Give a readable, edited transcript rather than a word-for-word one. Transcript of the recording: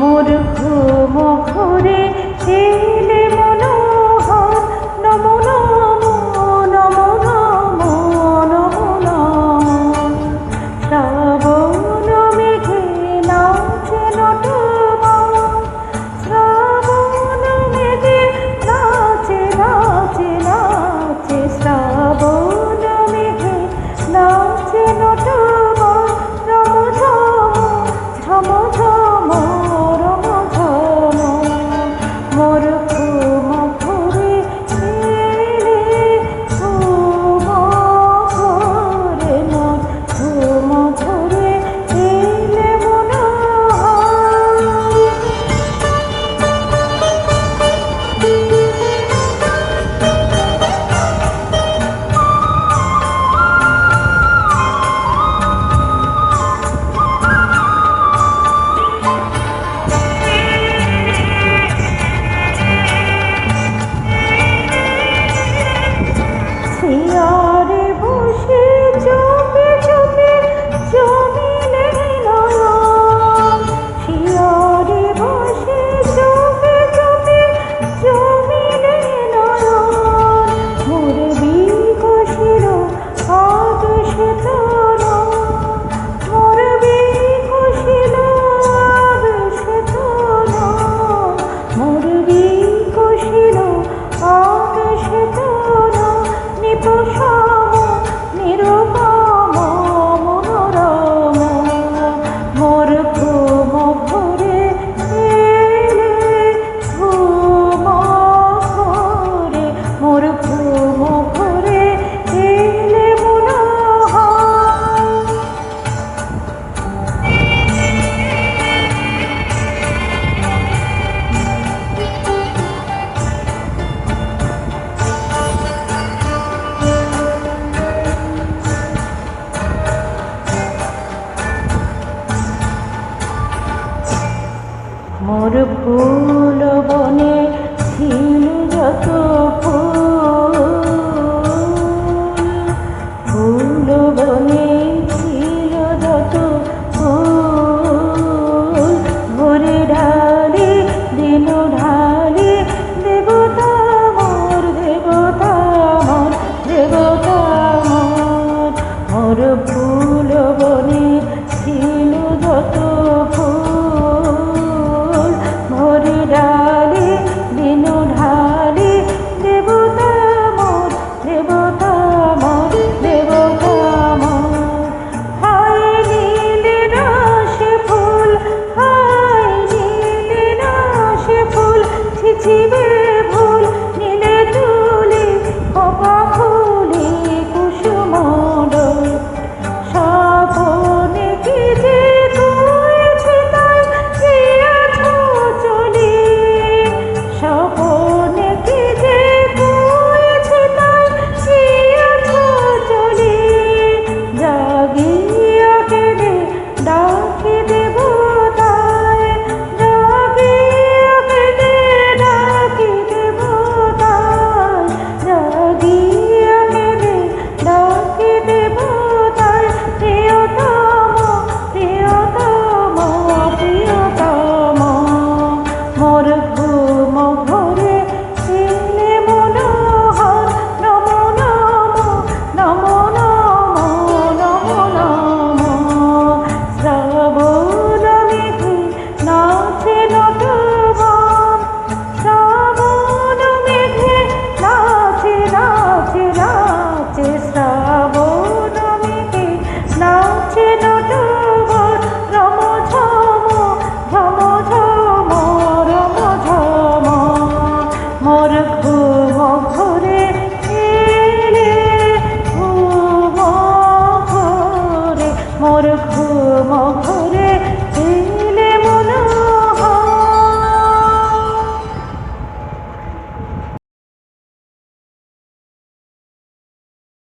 মোর ঘুম ঘুরে এলে মনোহর নমো নমো নমো নমো নমো নমো শ্রাবণ মেঘে নাচে নটবর শ্রাবণ মেঘে নাচে নাচে নাচে শ্রাবণ মেঘে নাচে নটবর রম ঝম ঝম রম ঝম মোর ঘুম ঘুরে এলে ঘুম ঘুরে মোর ঘুম ঘুরে এলে মনোহর শিয়ারে বসে চোখে চোখে জমিলে নয়ন শিয়ারে বসে চোখে চোখে জমিলে নয়ন মোর বিকশির আদেশে তন মোর বিকশির আদেশে তন মোর বিকশির আদেশে তন নিপসম নিরুপম মনোরম মোর ঘুম ঘুরে এলে ঘুম ঘুরে মোর ঘুম ঘুরে এলে মনোহর মোর ফুল বনে ছিল যত